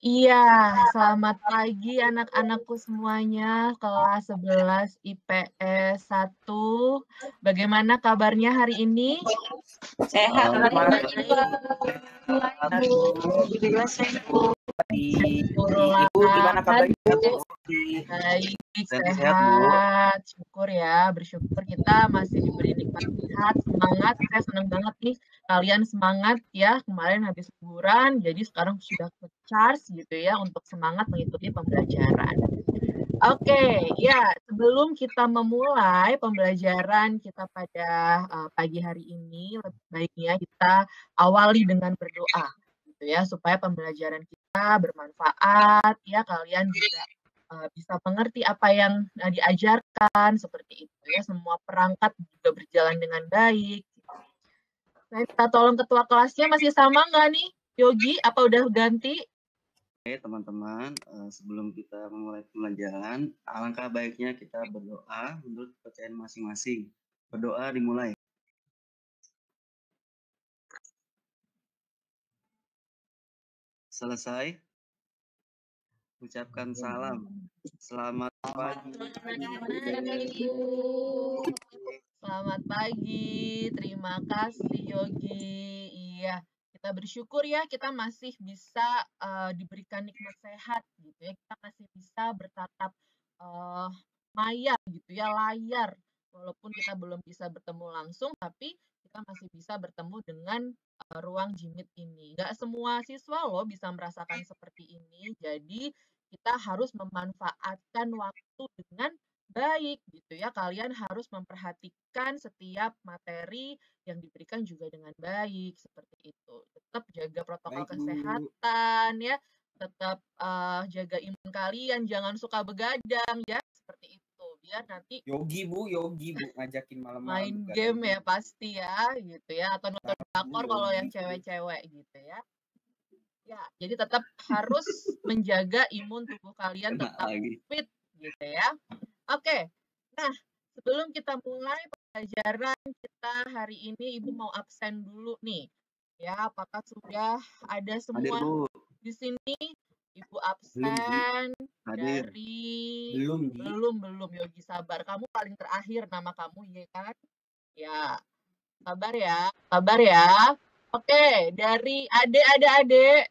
Iya, selamat pagi anak-anakku semuanya, kelas 11 IPS 1. Bagaimana kabarnya hari ini? Sehat, Selamat Bu. Juga sehat, Bu. Syukurlah. Ibu gimana kabarnya? Baik, Sehat, Bu. sehat. Syukur ya, bersyukur kita masih diberi nikmat sehat, semangat. Saya senang banget nih, kalian semangat ya. Kemarin habis liburan, jadi sekarang sudah ke-charge gitu ya untuk semangat mengikuti pembelajaran. Oke, ya sebelum kita memulai pembelajaran kita pada pagi hari ini, lebih baiknya kita awali dengan berdoa, gitu ya, supaya pembelajaran kita bermanfaat, ya kalian juga bisa mengerti apa yang diajarkan, seperti itu ya, semua perangkat juga berjalan dengan baik. Saya minta tolong ketua kelasnya masih sama nggak nih, Yogi? Apa udah ganti? Oke teman-teman, sebelum kita memulai pembelajaran, alangkah baiknya kita berdoa menurut kepercayaan masing-masing. Berdoa dimulai. Selesai. Ucapkan salam. Selamat pagi. Selamat pagi, terima kasih Yogi. Iya, kita bersyukur ya kita masih bisa diberikan nikmat sehat gitu ya. Kita masih bisa bertatap maya gitu ya, layar. Walaupun kita belum bisa bertemu langsung, tapi kita masih bisa bertemu dengan ruang jimit ini. Nggak semua siswa loh bisa merasakan seperti ini. Jadi kita harus memanfaatkan waktu dengan baik gitu ya. Kalian harus memperhatikan setiap materi yang diberikan juga dengan baik seperti itu. Tetap jaga protokol Baik, Bu. kesehatan ya. Tetap jaga imun kalian, jangan suka begadang ya, seperti itu. Biar nanti Yogi Bu ngajakin malam-malam main begadang game ya gitu. pasti ya gitu ya, atau nonton drakor kalau yang cewek-cewek gitu ya. Ya, jadi tetap harus menjaga imun tubuh kalian Kena tetap lagi. fit gitu ya. Oke, nah sebelum kita mulai pembelajaran kita hari ini, Ibu mau absen dulu nih. Ya, apakah sudah ada Hadir, semua Bu. di sini? Ibu Belum, absen Hadir. dari belum Yogi, sabar. Kamu paling terakhir nama kamu ya kan? Ya, sabar ya, sabar ya. Oke, dari adik.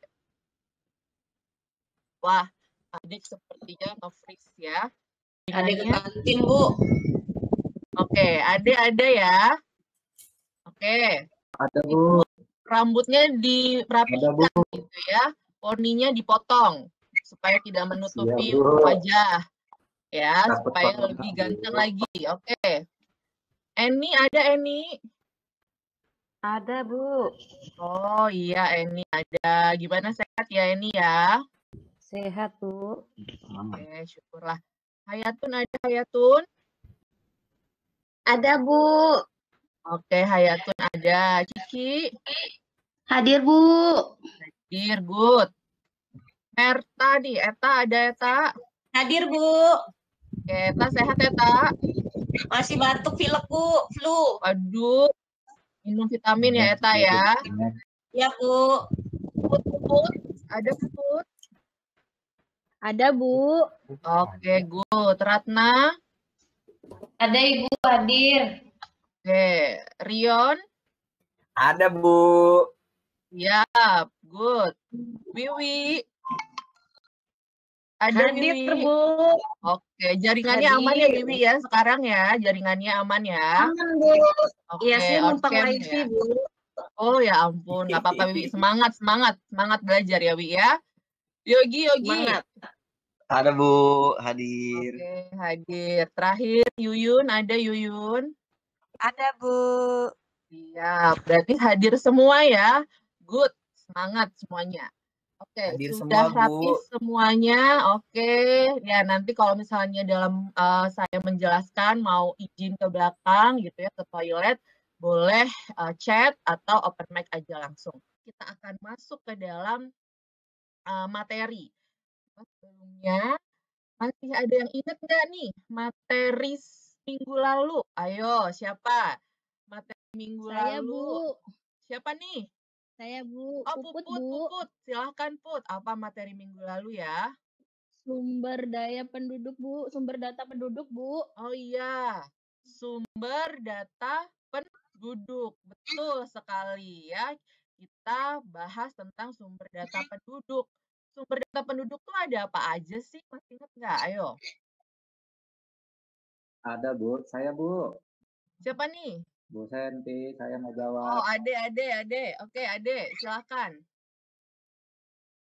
Wah, adik sepertinya nge-freeze ya. Adik ke Jaringannya. kantin, Bu. Oke, adik ada ya. Oke. Ada, Ibu Bu. rambutnya dirapikan gitu ya. Poninya dipotong supaya tidak menutupi wajah. Ya, supaya lebih ganteng lagi. Oke. Eni ada, Eni? Ada, Bu. Oh iya, Eni ada. Gimana, sehat ya Eni ya? Sehat, Bu. Oke, syukurlah. Hayatun ada, Hayatun? Ada, Bu. Oke, Hayatun ada. Cici? Hadir, Bu. Hadir, good. Eta di, Eta ada Eta? Hadir, Bu. Oke, Eta sehat Eta? Masih batuk, pilek, Bu. Flu. Waduh, minum vitamin ya Eta ya? Ya, Bu. Put, ada Put? Ada, Bu. Oke, good. Ratna? Ada, Ibu, hadir. Oke, Rion? Ada, Bu. Siap, good. Wiwi? Ada Hadir, Wiwi? Bu. Oke, jaringannya aman ya Wiwi ya sekarang ya? Jaringannya aman ya? Aman, Bu. Oke, Iya, saya numpang on-cam wifi, ya? Bu. Oh ya ampun, nggak apa-apa Wiwi. Semangat belajar ya Wiwi ya. Yogi. Semangat. Ada, Bu. Hadir. Oke, hadir. Terakhir Yuyun, ada Yuyun? Ada, Bu. Siap, berarti hadir semua ya. Good, semangat semuanya. Oke, Hadir sudah semua, Bu. rapi semuanya. Oke, ya nanti kalau misalnya dalam saya menjelaskan mau izin ke belakang gitu ya, ke toilet, boleh chat atau open mic aja langsung. Kita akan masuk ke dalam materi. Sebelumnya, masih ada yang ingat nggak nih materi minggu lalu? Ayo, siapa? Materi minggu Saya, lalu. Bu. Siapa nih? Saya Bu. Oh, Puput Puput, Bu. Puput. Silahkan Put. Apa materi minggu lalu ya? Sumber daya penduduk Bu. Sumber data penduduk Bu. Oh iya, sumber data penduduk. Betul sekali ya. Kita bahas tentang sumber data penduduk. Sumber data penduduk tuh ada apa aja sih? Masih ingat nggak? Ayo. Ada Bu, saya Bu. Siapa nih? Bu Senti, saya mau Oh, jawab. Ade. Oke, Ade, silakan.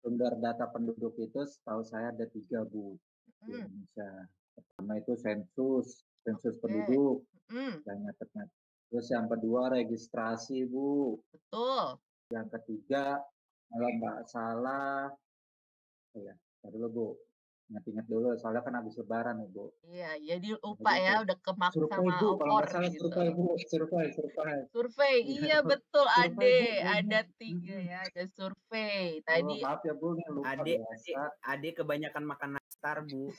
Sumber data penduduk itu setahu saya ada 3 Bu di Indonesia. Pertama itu sensus Oke. penduduk, yang nyatet-nyatet. Terus yang kedua registrasi Bu. Betul. Yang ketiga kalau nggak salah, ya dulu Bu, ingat-ingat dulu soalnya kan habis lebaran ya Bu. Iya, jadi lupa ya, udah kemakan Survei sama Bu, kalau opor nggak salah gitu. survei Bu, survei. Survei, iya betul Survei, Bu. Ade, ada 3 ya, ada survei. Tadi Oh, maaf ya Bu, ini lupa biasa. Ade kebanyakan makan nastar, Bu.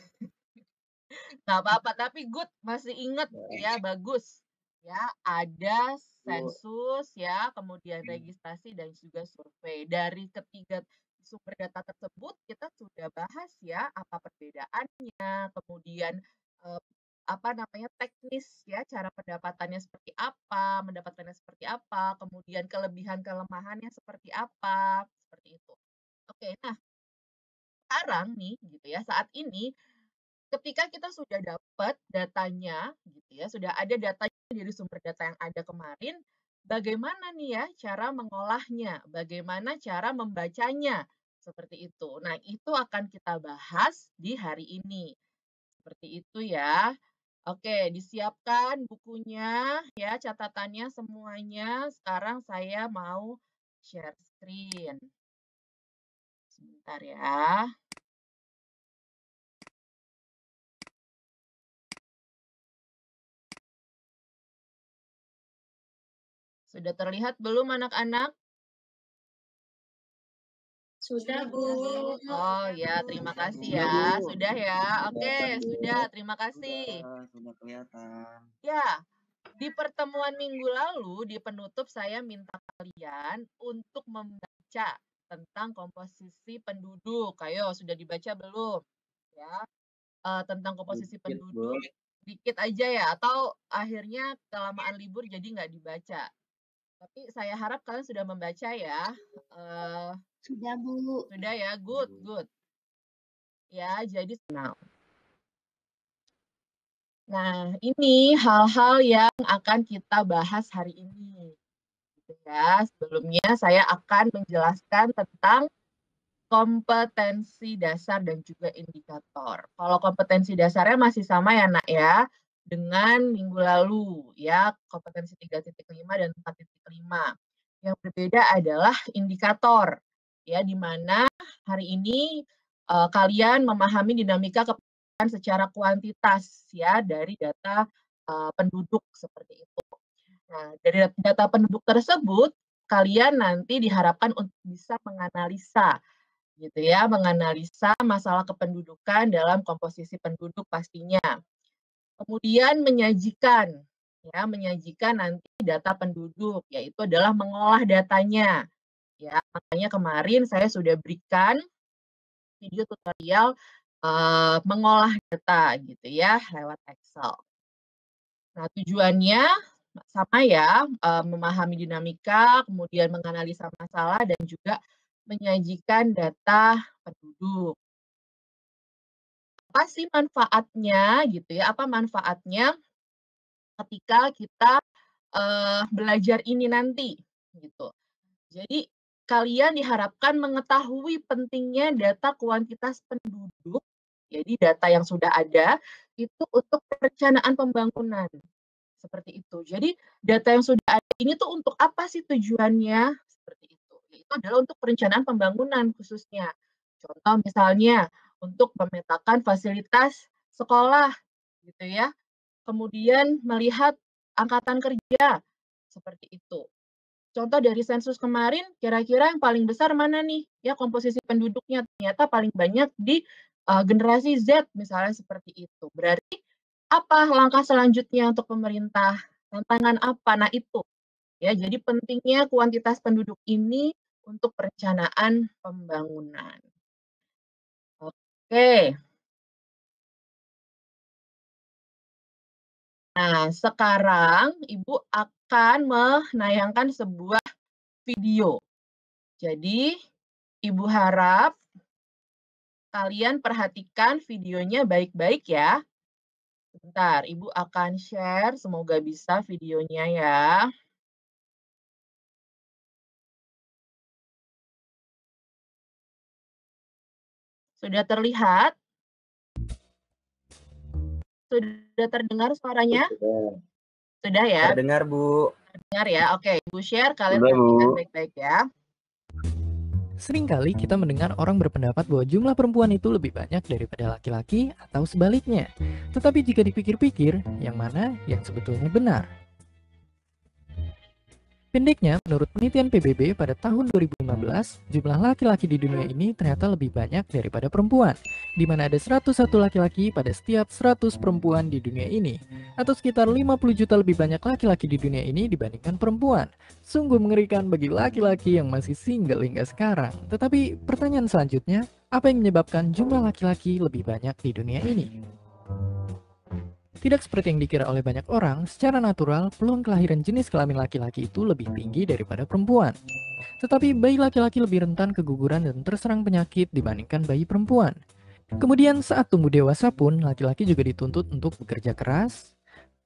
nggak apa-apa, tapi good masih inget ya, bagus. Ya, ada sensus ya, kemudian registrasi dan juga survei. Dari ketiga sumber data tersebut kita sudah bahas ya apa perbedaannya, kemudian apa namanya teknis ya, cara pendapatannya seperti apa, mendapatkannya seperti apa, kemudian kelebihan kelemahannya seperti apa, seperti itu. Oke, nah sekarang nih gitu ya, saat ini ketika kita sudah dapat datanya gitu ya, sudah ada datanya dari sumber data yang ada kemarin, bagaimana nih ya cara mengolahnya, bagaimana cara membacanya, seperti itu. Nah, itu akan kita bahas di hari ini. Seperti itu ya. Oke, disiapkan bukunya ya, catatannya semuanya. Sekarang saya mau share screen. Sebentar ya. Sudah terlihat belum anak-anak? Sudah, Bu. Oh ya, terima kasih Sudah, ya. Bu. Sudah ya. Oke, sudah. Terima kasih. Sudah kelihatan. Ya, di pertemuan minggu lalu, di penutup saya minta kalian untuk membaca tentang komposisi penduduk. Ayo, sudah dibaca belum? Ya, tentang komposisi Dikit, penduduk. Bu. Dikit aja ya, atau akhirnya kelamaan libur jadi nggak dibaca. Tapi saya harap kalian sudah membaca ya. Sudah Bu. Sudah ya, good. Ya, jadi Nah, ini hal-hal yang akan kita bahas hari ini. Gitu ya. Sebelumnya saya akan menjelaskan tentang kompetensi dasar dan juga indikator. Kalau kompetensi dasarnya masih sama ya, Nak ya, dengan minggu lalu ya, kompetensi 3.5 dan 4.5. Yang berbeda adalah indikator ya, di mana hari ini kalian memahami dinamika kependudukan secara kuantitas ya dari data penduduk seperti itu. Nah, dari data penduduk tersebut kalian nanti diharapkan untuk bisa menganalisa gitu ya, menganalisa masalah kependudukan dalam komposisi penduduk pastinya. Kemudian menyajikan nanti data penduduk, yaitu adalah mengolah datanya. Ya, makanya kemarin saya sudah berikan video tutorial mengolah data gitu ya lewat Excel. Nah, tujuannya sama ya, memahami dinamika, kemudian menganalisa masalah dan juga menyajikan data penduduk. Apa sih manfaatnya gitu ya? Apa manfaatnya ketika kita belajar ini nanti gitu. Jadi kalian diharapkan mengetahui pentingnya data kuantitas penduduk, jadi data yang sudah ada itu untuk perencanaan pembangunan. Seperti itu. Jadi data yang sudah ada ini tuh untuk apa sih tujuannya? Seperti itu. Itu adalah untuk perencanaan pembangunan khususnya. Contoh misalnya untuk memetakan fasilitas sekolah gitu ya. Kemudian melihat angkatan kerja seperti itu. Contoh dari sensus kemarin, kira-kira yang paling besar mana nih? Ya komposisi penduduknya ternyata paling banyak di generasi Z misalnya seperti itu. Berarti apa langkah selanjutnya untuk pemerintah? Tantangan apa? Nah itu. Ya, jadi pentingnya kuantitas penduduk ini untuk perencanaan pembangunan. Oke. Nah, sekarang Ibu akan menayangkan sebuah video. Jadi, Ibu harap kalian perhatikan videonya baik-baik ya. Sebentar, Ibu akan share, semoga bisa videonya ya. Sudah terlihat? Sudah terdengar suaranya? Sudah ya? Terdengar, Bu. Terdengar ya? Oke, Ibu share, kalian Sudah, Bu. perhatikan baik-baik ya. Seringkali kita mendengar orang berpendapat bahwa jumlah perempuan itu lebih banyak daripada laki-laki atau sebaliknya. Tetapi jika dipikir-pikir, yang mana yang sebetulnya benar? Pendeknya, menurut penelitian PBB pada tahun 2015, jumlah laki-laki di dunia ini ternyata lebih banyak daripada perempuan, di mana ada 101 laki-laki pada setiap 100 perempuan di dunia ini, atau sekitar 50 juta lebih banyak laki-laki di dunia ini dibandingkan perempuan. Sungguh mengerikan bagi laki-laki yang masih single hingga sekarang. Tetapi pertanyaan selanjutnya, apa yang menyebabkan jumlah laki-laki lebih banyak di dunia ini? Tidak seperti yang dikira oleh banyak orang, secara natural peluang kelahiran jenis kelamin laki-laki itu lebih tinggi daripada perempuan. Tetapi bayi laki-laki lebih rentan keguguran dan terserang penyakit dibandingkan bayi perempuan. Kemudian saat tumbuh dewasa pun, laki-laki juga dituntut untuk bekerja keras,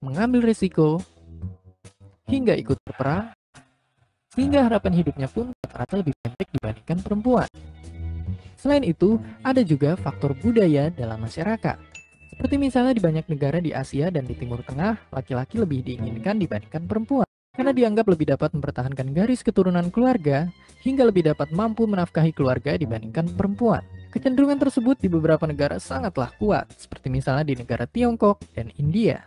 mengambil risiko, hingga ikut berperang, sehingga harapan hidupnya pun rata-rata lebih pendek dibandingkan perempuan. Selain itu, ada juga faktor budaya dalam masyarakat. Seperti misalnya di banyak negara di Asia dan di Timur Tengah, laki-laki lebih diinginkan dibandingkan perempuan. Karena dianggap lebih dapat mempertahankan garis keturunan keluarga, hingga lebih dapat mampu menafkahi keluarga dibandingkan perempuan. Kecenderungan tersebut di beberapa negara sangatlah kuat, seperti misalnya di negara Tiongkok dan India.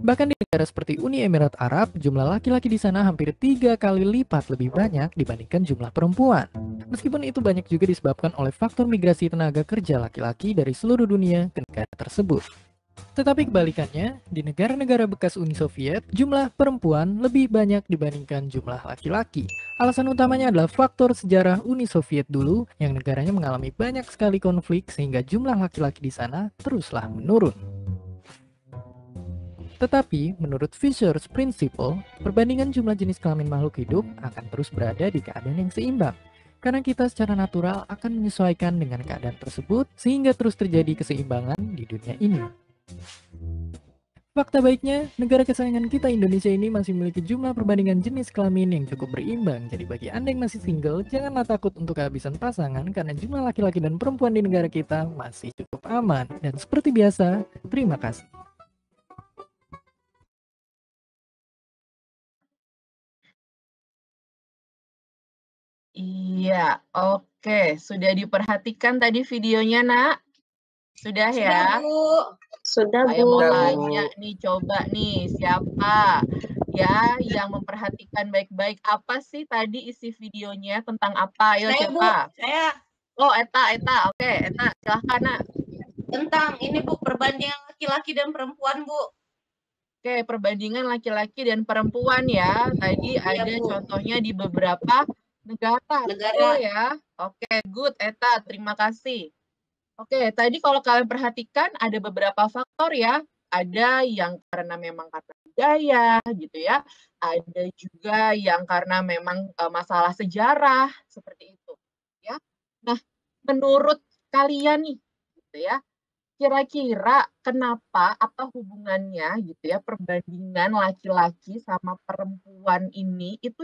Bahkan di negara seperti Uni Emirat Arab, jumlah laki-laki di sana hampir 3 kali lipat lebih banyak dibandingkan jumlah perempuan. Meskipun itu banyak juga disebabkan oleh faktor migrasi tenaga kerja laki-laki dari seluruh dunia ke negara tersebut. Tetapi kebalikannya, di negara-negara bekas Uni Soviet, jumlah perempuan lebih banyak dibandingkan jumlah laki-laki. Alasan utamanya adalah faktor sejarah Uni Soviet dulu, yang negaranya mengalami banyak sekali konflik sehingga jumlah laki-laki di sana teruslah menurun. Tetapi, menurut Fisher's Principle, perbandingan jumlah jenis kelamin makhluk hidup akan terus berada di keadaan yang seimbang. Karena kita secara natural akan menyesuaikan dengan keadaan tersebut, sehingga terus terjadi keseimbangan di dunia ini. Fakta baiknya, negara kesayangan kita Indonesia ini masih memiliki jumlah perbandingan jenis kelamin yang cukup berimbang. Jadi bagi Anda yang masih single, janganlah takut untuk kehabisan pasangan karena jumlah laki-laki dan perempuan di negara kita masih cukup aman. Dan seperti biasa, terima kasih. Iya, oke. Sudah diperhatikan tadi videonya, Nak? Sudah ya? Bu. Sudah, Saya Bu. mau tanya nih, coba nih, siapa ya yang memperhatikan baik-baik apa sih tadi isi videonya tentang apa? Ayo Saya, Bu. siapa? Saya Oh, Eta. Oke, Eta, silahkan, Nak. tentang ini, Bu, perbandingan laki-laki dan perempuan, Bu. Oke, perbandingan laki-laki dan perempuan ya. Tadi Iya, ada Bu. contohnya di beberapa negara. Betul ya. Oke, good, Eta. Terima kasih. Oke, tadi kalau kalian perhatikan ada beberapa faktor ya. Ada yang karena memang karena budaya gitu ya. Ada juga yang karena memang masalah sejarah seperti itu ya. Nah, menurut kalian nih gitu ya, kira-kira kenapa, apa hubungannya gitu ya, perbandingan laki-laki sama perempuan ini itu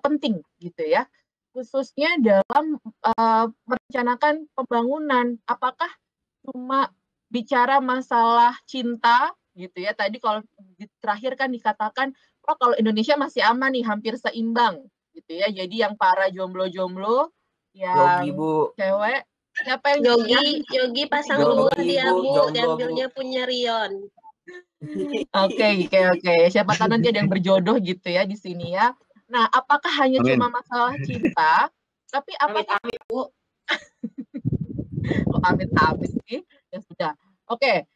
penting gitu ya, khususnya dalam merencanakan pembangunan. Apakah cuma bicara masalah cinta gitu ya, tadi kalau terakhir kan dikatakan, oh kalau Indonesia masih aman nih, hampir seimbang gitu ya, jadi yang para jomblo-jomblo, yang Yogi, Bu. cewek, siapa yang Yogi pasang Jomblo, 2 dia, Bu. Bu. Jomblo, Diambilnya Bu. punya Rion. Oke. Siapa tahu nanti ada yang berjodoh gitu ya di sini ya. Nah, apakah hanya Amin. cuma masalah cinta? Tapi apakah Amit-amit, Bu. kok amit-amit sih? Ya sudah. Oke.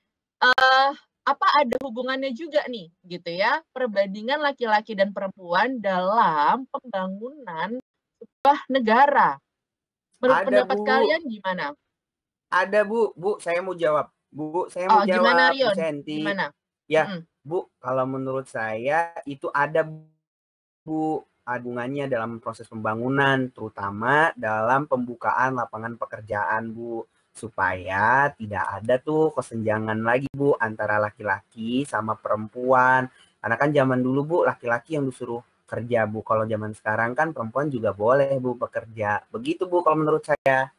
Apa ada hubungannya juga nih gitu ya, perbandingan laki-laki dan perempuan dalam pembangunan negara. Menurut Ada, pendapat Bu. kalian gimana? Ada, Bu. Bu, saya mau jawab. Bu, saya Oh, mau gimana jawab, Bu Rion? Senti. Gimana? Ya, Mm-mm. Bu, kalau menurut saya itu ada, Bu, hubungannya dalam proses pembangunan, terutama dalam pembukaan lapangan pekerjaan, Bu. Supaya tidak ada tuh kesenjangan lagi, Bu, antara laki-laki sama perempuan. Karena kan zaman dulu, Bu, laki-laki yang disuruh kerja, Bu. Kalau zaman sekarang kan perempuan juga boleh, Bu, bekerja. Begitu, Bu, kalau menurut saya.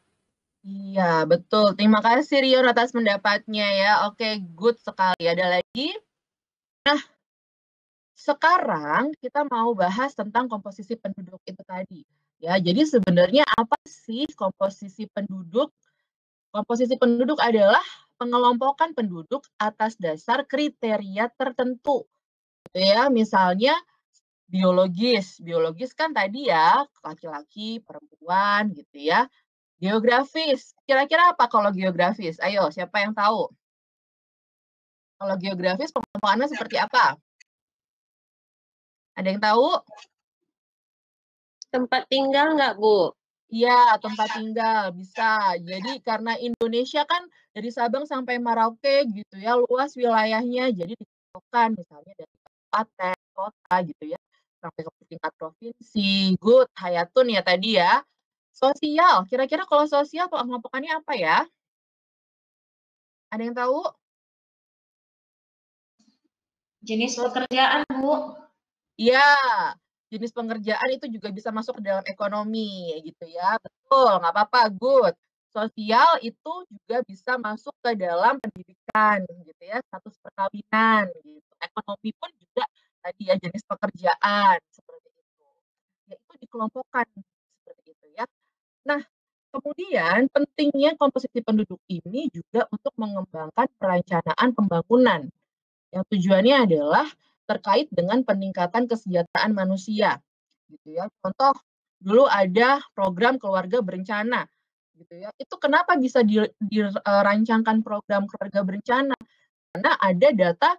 Iya, betul. Terima kasih Rion atas pendapatnya ya. Oke, good sekali. Ada lagi? Nah, sekarang kita mau bahas tentang komposisi penduduk itu tadi. Ya, jadi sebenarnya apa sih komposisi penduduk? Komposisi penduduk adalah pengelompokan penduduk atas dasar kriteria tertentu. Gitu ya, misalnya biologis. Biologis kan tadi ya, laki-laki, perempuan gitu ya. Geografis. Kira-kira apa kalau geografis? Ayo, siapa yang tahu? Kalau geografis pengelompokannya seperti apa? Ada yang tahu? Tempat tinggal nggak, Bu? Iya, tempat tinggal bisa. Jadi karena Indonesia kan dari Sabang sampai Merauke gitu ya, luas wilayahnya. Jadi ditentukan misalnya dari kabupaten, kota gitu ya, sampai ke tingkat provinsi. Good, Hayatun ya tadi ya. Sosial, kira-kira kalau sosial pengelompokannya apa ya? Ada yang tahu? Jenis pekerjaan, Bu. Iya, jenis pengerjaan itu juga bisa masuk ke dalam ekonomi gitu ya. Betul, nggak apa-apa, good. Sosial itu juga bisa masuk ke dalam pendidikan gitu ya, status perkawinan gitu. Ekonomi pun juga tadi ya jenis pekerjaan seperti itu. Ya itu dikelompokkan seperti itu ya. Nah, kemudian pentingnya komposisi penduduk ini juga untuk mengembangkan perencanaan pembangunan yang tujuannya adalah terkait dengan peningkatan kesejahteraan manusia, gitu ya. Contoh, dulu ada program keluarga berencana, gitu ya. Itu kenapa bisa dirancangkan program keluarga berencana? Karena ada data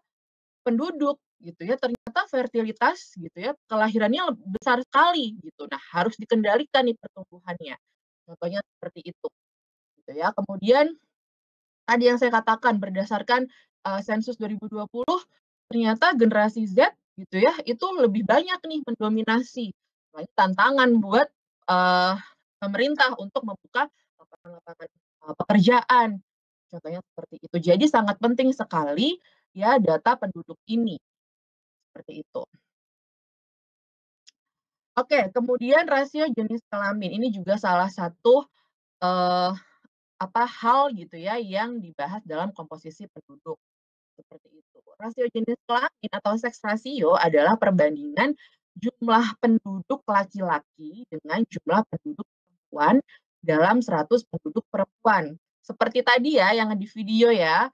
penduduk, gitu ya. Ternyata fertilitas, gitu ya, kelahirannya besar sekali, gitu. Nah, harus dikendalikan nih pertumbuhannya. Contohnya seperti itu, gitu ya. Kemudian tadi yang saya katakan berdasarkan sensus 2020 ternyata generasi Z gitu ya itu lebih banyak nih mendominasi. Nah, ini tantangan buat pemerintah untuk membuka lapangan-lapangan pekerjaan. Contohnya seperti itu. Jadi sangat penting sekali ya data penduduk ini. Seperti itu. Oke, kemudian rasio jenis kelamin ini juga salah satu hal gitu ya yang dibahas dalam komposisi penduduk. Seperti itu. Rasio jenis kelamin atau seks rasio adalah perbandingan jumlah penduduk laki-laki dengan jumlah penduduk perempuan dalam 100 penduduk perempuan. Seperti tadi ya yang di video ya.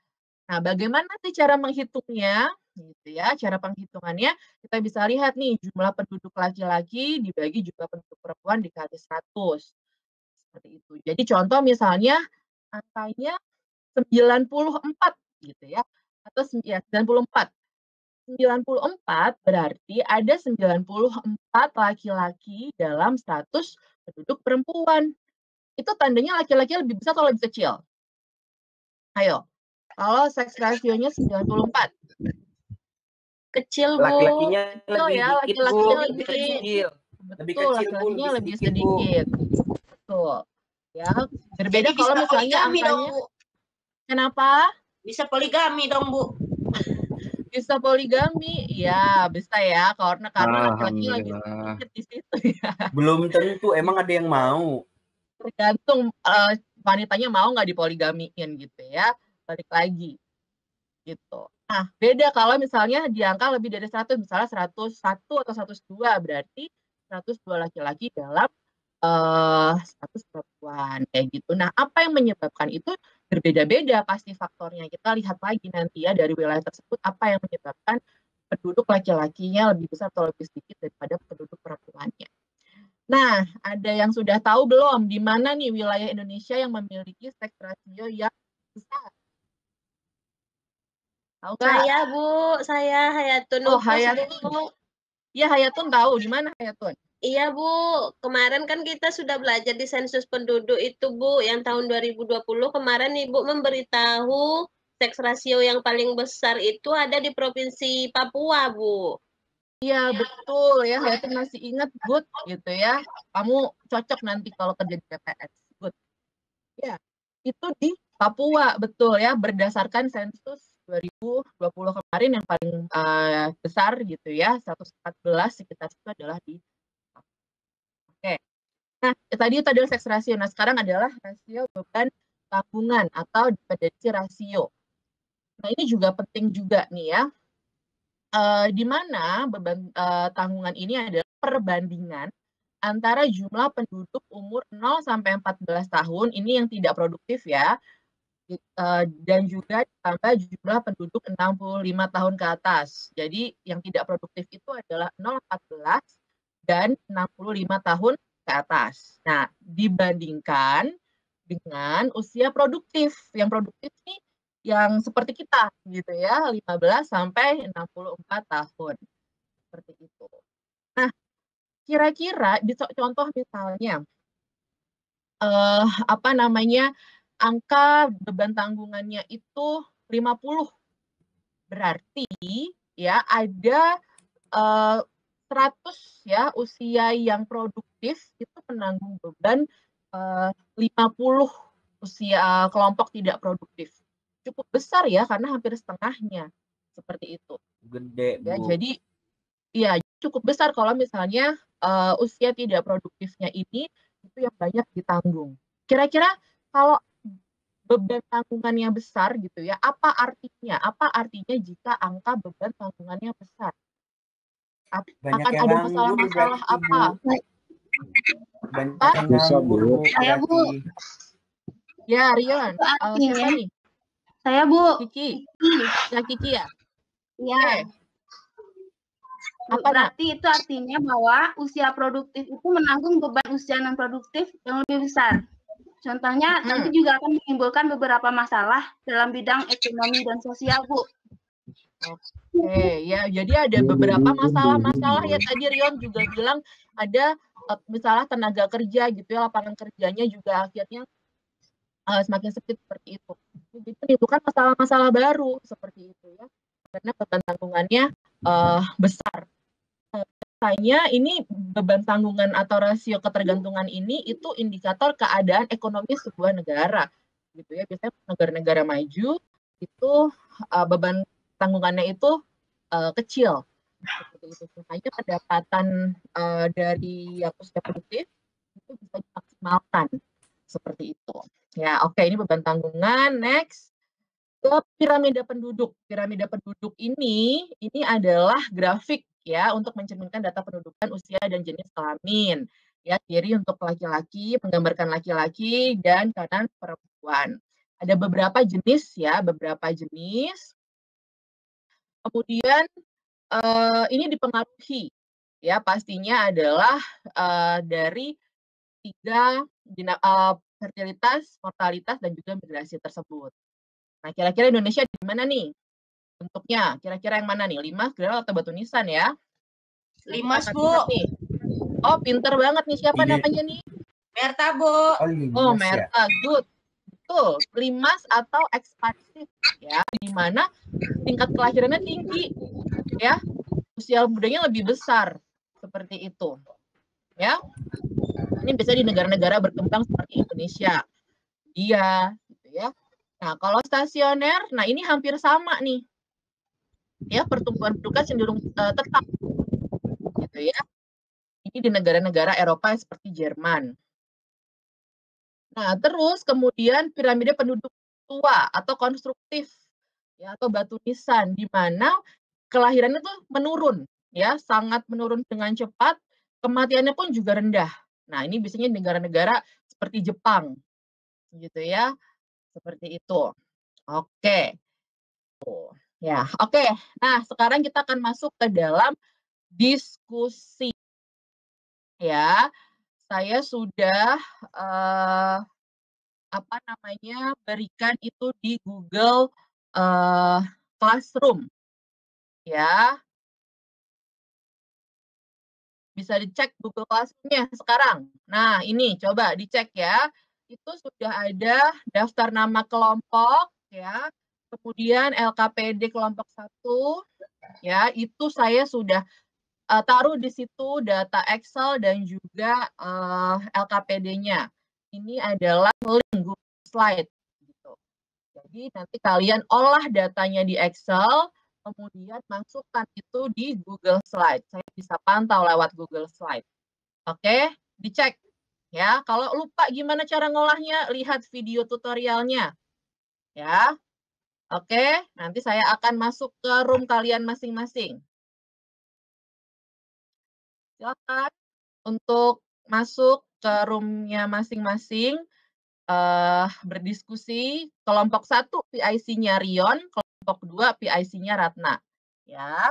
Nah, bagaimana sih cara menghitungnya? Gitu ya. Cara penghitungannya kita bisa lihat nih jumlah penduduk laki-laki dibagi jumlah penduduk perempuan dikali 100. Seperti itu. Jadi contoh misalnya angkanya 94 gitu ya. Atau 94. 94 berarti ada 94 laki-laki dalam 100 penduduk perempuan. Itu tandanya laki-laki lebih besar atau lebih kecil? Ayo. Kalau seks rasionya 94. Kecil, Bu. Laki-lakinya Kecil lebih ya, dikit, Bu. laki-lakinya Lebih kecil. Lebih Betul, kecil, Bu. laki-lakinya Lebih lebih sedikit, Bu. sedikit. Betul. Ya, berbeda Jadi kalau bisa misalnya poligami dong, angkanya. Bu. Kenapa? Bisa poligami dong, Bu. Bisa poligami, ya bisa ya, karena laki-lakinya lebih Alhamdulillah. sedikit di situ ya. Belum tentu, emang ada yang mau. Tergantung wanitanya mau nggak dipoligamiin gitu ya, balik lagi gitu. Nah, beda kalau misalnya di angka lebih dari 100, misalnya 101 atau 102, berarti 102 laki-laki dalam 100 perempuan kayak gitu. Nah, apa yang menyebabkan itu berbeda-beda pasti faktornya. Kita lihat lagi nanti ya dari wilayah tersebut apa yang menyebabkan penduduk laki-lakinya lebih besar atau lebih sedikit daripada penduduk perempuannya. Nah, ada yang sudah tahu belum di mana nih wilayah Indonesia yang memiliki seks rasio yang besar? Tahu nggak? Saya, Bu. Saya Hayatun Oh, Nufus, Hayatun. Bu. Ya, Hayatun tahu. Di mana Hayatun? Iya Bu, kemarin kan kita sudah belajar di sensus penduduk itu Bu, yang tahun 2020 kemarin Ibu memberitahu seks rasio yang paling besar itu ada di Provinsi Papua Bu. Iya betul ya, saya tuh masih ingat Good gitu ya. Kamu cocok nanti kalau kerja di BPS. Good. Ya, itu di Papua betul ya, berdasarkan sensus 2020 kemarin yang paling besar gitu ya, 114 sekitar itu adalah di Papua. Oke. Nah, tadi itu adalah seks rasio. Nah, sekarang adalah rasio beban tanggungan atau dependensi rasio. Nah, ini juga penting juga nih ya. Di mana beban tanggungan ini adalah perbandingan antara jumlah penduduk umur 0 sampai 14 tahun, ini yang tidak produktif ya, dan juga ditambah jumlah penduduk 65 tahun ke atas. Jadi yang tidak produktif itu adalah 0-14 dan 65 tahun ke atas. Nah, dibandingkan dengan usia produktif. Yang produktif ini yang seperti kita gitu ya, 15 sampai 64 tahun. Seperti itu. Nah, kira-kira di contoh misalnya apa namanya? Angka beban tanggungannya itu 50. Berarti ya ada 100 ya usia yang produktif itu menanggung beban 50 usia kelompok tidak produktif. Cukup besar ya karena hampir setengahnya seperti itu. Gede, Ya, Bu. jadi ya cukup besar kalau misalnya usia tidak produktifnya ini itu yang banyak ditanggung. Kira-kira kalau beban tanggungannya besar gitu ya, apa artinya? Apa artinya jika angka beban tanggungannya besar? Banyak Akan yang ada nganggur masalah-masalah berarti, Bu. apa? Banyak Apa? yang Bisa, nganggur, Bu. Bu, Saya, Bu. berarti. Ya, Rion. Itu siapa artinya. nih? Saya, Bu. Kiki. Kiki. Ya, Kiki ya? Iya. Oke. Bu, Apa, Nak? berarti itu artinya bahwa usia produktif itu menanggung beban usia non produktif yang lebih besar. Contohnya nanti juga akan menimbulkan beberapa masalah dalam bidang ekonomi dan sosial, Bu. Oke, ya. Jadi ada beberapa masalah-masalah ya. Tadi Rion juga bilang ada misalnya tenaga kerja gitu ya, lapangan kerjanya juga akhirnya semakin sempit seperti itu. Jadi menimbulkan masalah-masalah baru seperti itu ya. Karena beban tanggungannya besar. Biasanya ini beban tanggungan atau rasio ketergantungan ini itu indikator keadaan ekonomi sebuah negara gitu ya. Biasanya negara-negara maju itu beban tanggungannya itu kecil seperti itu. Makanya pendapatan dari yang usia produktif itu bisa dimaksimalkan seperti itu. Ya, oke, ini beban tanggungan. Next ke piramida penduduk. Piramida penduduk ini adalah grafik ya untuk mencerminkan data pendudukan usia dan jenis kelamin. Ya, kiri untuk laki-laki, menggambarkan laki-laki dan kanan perempuan. Ada beberapa jenis ya, beberapa jenis. Kemudian ini dipengaruhi ya pastinya adalah dari 3 fertilitas, mortalitas dan juga migrasi tersebut. Nah, kira-kira Indonesia di mana nih bentuknya? Kira-kira yang mana nih? Limas, Gerald, atau batu nisan ya? Limas, Bu. Nih. Oh, pinter banget nih. Siapa namanya nih? Merta, Bu. Oh, Merta. Good. Betul. Limas atau ekspansif ya, di mana tingkat kelahirannya tinggi ya. Usia mudanya lebih besar seperti itu. Ya. Ini bisa di negara-negara berkembang seperti Indonesia. Iya, gitu ya. Nah, kalau stasioner, nah ini hampir sama nih. Ya, pertumbuhan penduduk cenderung tetap. Gitu ya. Ini di negara-negara Eropa seperti Jerman. Nah, terus kemudian piramida penduduk tua atau konstruktif ya atau batu nisan di mana kelahirannya tuh menurun ya, sangat menurun dengan cepat, kematiannya pun juga rendah. Nah, ini biasanya negara-negara seperti Jepang gitu ya. Seperti itu. Oke. Ya, oke. Nah, sekarang kita akan masuk ke dalam diskusi. Ya. Saya sudah berikan itu di Google Classroom. Ya. Bisa dicek Google Classroom-nya sekarang. Nah, ini coba dicek ya. Itu sudah ada daftar nama kelompok ya. Kemudian LKPD kelompok 1 ya, itu saya sudah taruh di situ data Excel dan juga LKPD-nya. Ini adalah link Google Slide gitu. Jadi nanti kalian olah datanya di Excel, kemudian masukkan itu di Google Slide. Saya bisa pantau lewat Google Slide. Oke, dicek ya. Kalau lupa gimana cara ngolahnya, lihat video tutorialnya. Ya. Oke, nanti saya akan masuk ke room kalian masing-masing. Silakan untuk masuk ke room-nya masing-masing, berdiskusi. Kelompok 1 PIC-nya Rion, kelompok 2 PIC-nya Ratna. Ya.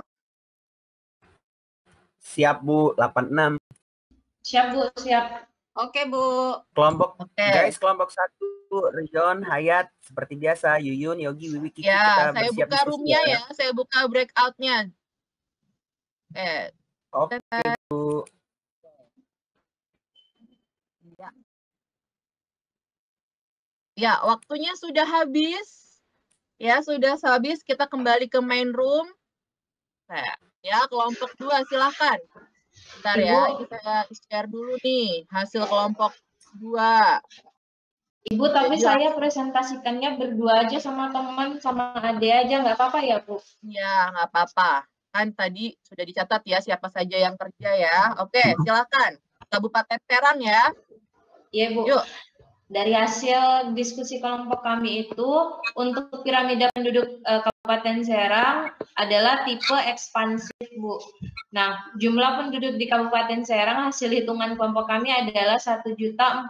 Siap, Bu. 86. Siap, Bu, siap. Oke, Bu. Kelompok guys, kelompok 1 Rion, Hayat, seperti biasa, Yuyun, Yogi, Wiwi, Kiki, Ya, kita saya bersiap buka room-nya ya. Saya buka breakout-nya. Oke, Bu. Ya, waktunya sudah habis. Ya, sudah habis. Kita kembali ke main room. Ya, kelompok 2 silahkan. Bentar ya, ini saya share dulu nih hasil kelompok 2. Ibu, tapi saya presentasikannya berdua aja sama teman, sama Ade aja, nggak apa-apa ya, Bu? Ya, nggak apa-apa. Kan tadi sudah dicatat ya siapa saja yang kerja ya. Oke, silakan. Kabupaten Serang ya. Iya, Bu. Yuk. Dari hasil diskusi kelompok kami itu, untuk piramida penduduk Kabupaten Serang adalah tipe ekspansif, Bu. Nah, jumlah penduduk di Kabupaten Serang hasil hitungan kelompok kami adalah 1.402.818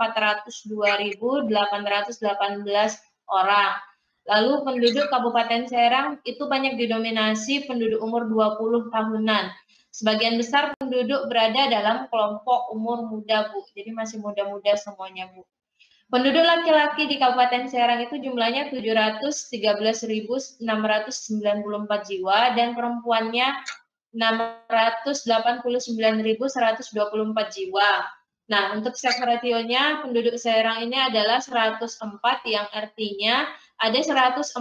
orang. Lalu penduduk Kabupaten Serang itu banyak didominasi penduduk umur 20 tahunan. Sebagian besar penduduk berada dalam kelompok umur muda, Bu. Jadi masih muda-muda semuanya, Bu. Penduduk laki-laki di Kabupaten Serang itu jumlahnya 713.694 jiwa dan perempuannya 689.124 jiwa. Nah, untuk seks rasionya penduduk Serang ini adalah 104 yang artinya ada 104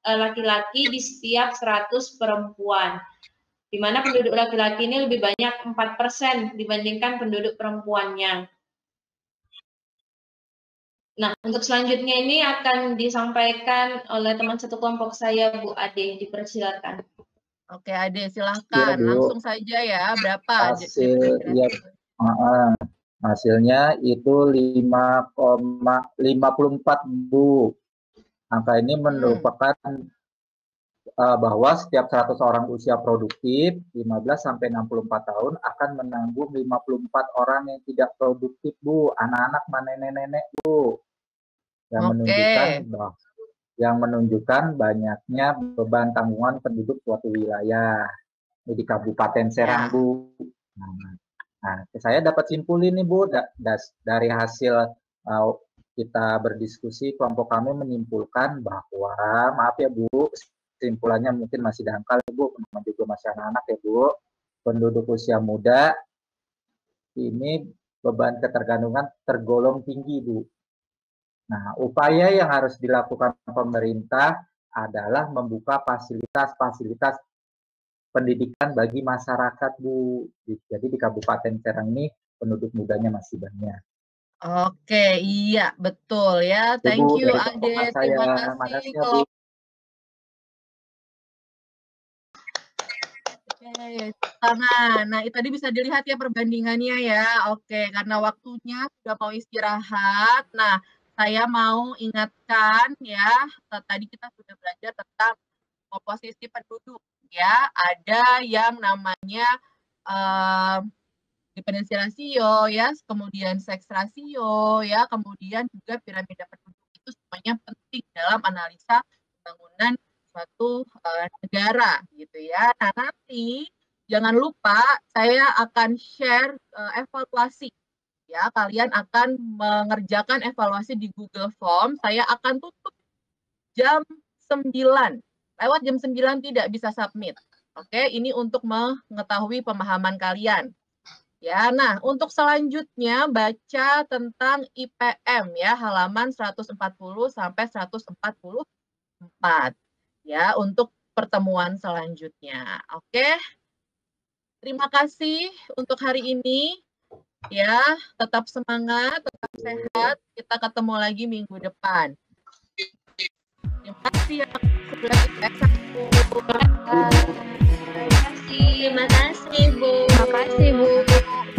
laki-laki di setiap 100 perempuan. Di mana penduduk laki-laki ini lebih banyak 4% dibandingkan penduduk perempuannya. Nah, untuk selanjutnya ini akan disampaikan oleh teman satu kelompok saya, Bu Ade. Dipersilakan. Oke, Ade, silahkan. Ya, langsung saja ya. Berapa? Hasilnya itu 5,54, Bu. Angka ini merupakan bahwa setiap 100 orang usia produktif 15 sampai 64 tahun akan menanggung 54 orang yang tidak produktif, Bu. Anak-anak sama nenek-nenek, Bu. Yang menunjukkan banyaknya beban tanggungan penduduk suatu wilayah di Kabupaten Serang, Bu. Nah, saya dapat simpulin nih, Bu, dari hasil kita berdiskusi, kelompok kami menyimpulkan bahwa, maaf ya, Bu, kesimpulannya mungkin masih dangkal, Bu, teman juga masih anak-anak ya, Bu. Penduduk usia muda ini beban ketergantungan tergolong tinggi, Bu. Nah, upaya yang harus dilakukan pemerintah adalah membuka fasilitas-fasilitas pendidikan bagi masyarakat, Bu. Jadi di Kabupaten Serang ini penduduk mudanya masih banyak. Oke, iya, betul ya. Thank you, Ade. Terima kasih. Nah, itu tadi bisa dilihat ya perbandingannya ya. Oke, karena waktunya sudah mau istirahat. Nah, saya mau ingatkan ya, tadi kita sudah belajar tentang komposisi penduduk ya. Ada yang namanya dependensi rasio ya, kemudian seks rasio ya, kemudian juga piramida penduduk. Itu semuanya penting dalam analisa pembangunan suatu negara gitu ya. Nah, nanti jangan lupa saya akan share evaluasi. Ya, kalian akan mengerjakan evaluasi di Google Form. Saya akan tutup jam 9. Lewat jam 9 tidak bisa submit. Oke, ini untuk mengetahui pemahaman kalian. Ya, nah untuk selanjutnya baca tentang IPM ya, halaman 140 sampai 144 ya untuk pertemuan selanjutnya. Oke. Terima kasih untuk hari ini. Ya, tetap semangat, tetap sehat. Kita ketemu lagi minggu depan. Terima kasih yang sudah Terima kasih, Bu. Terima kasih, Bu.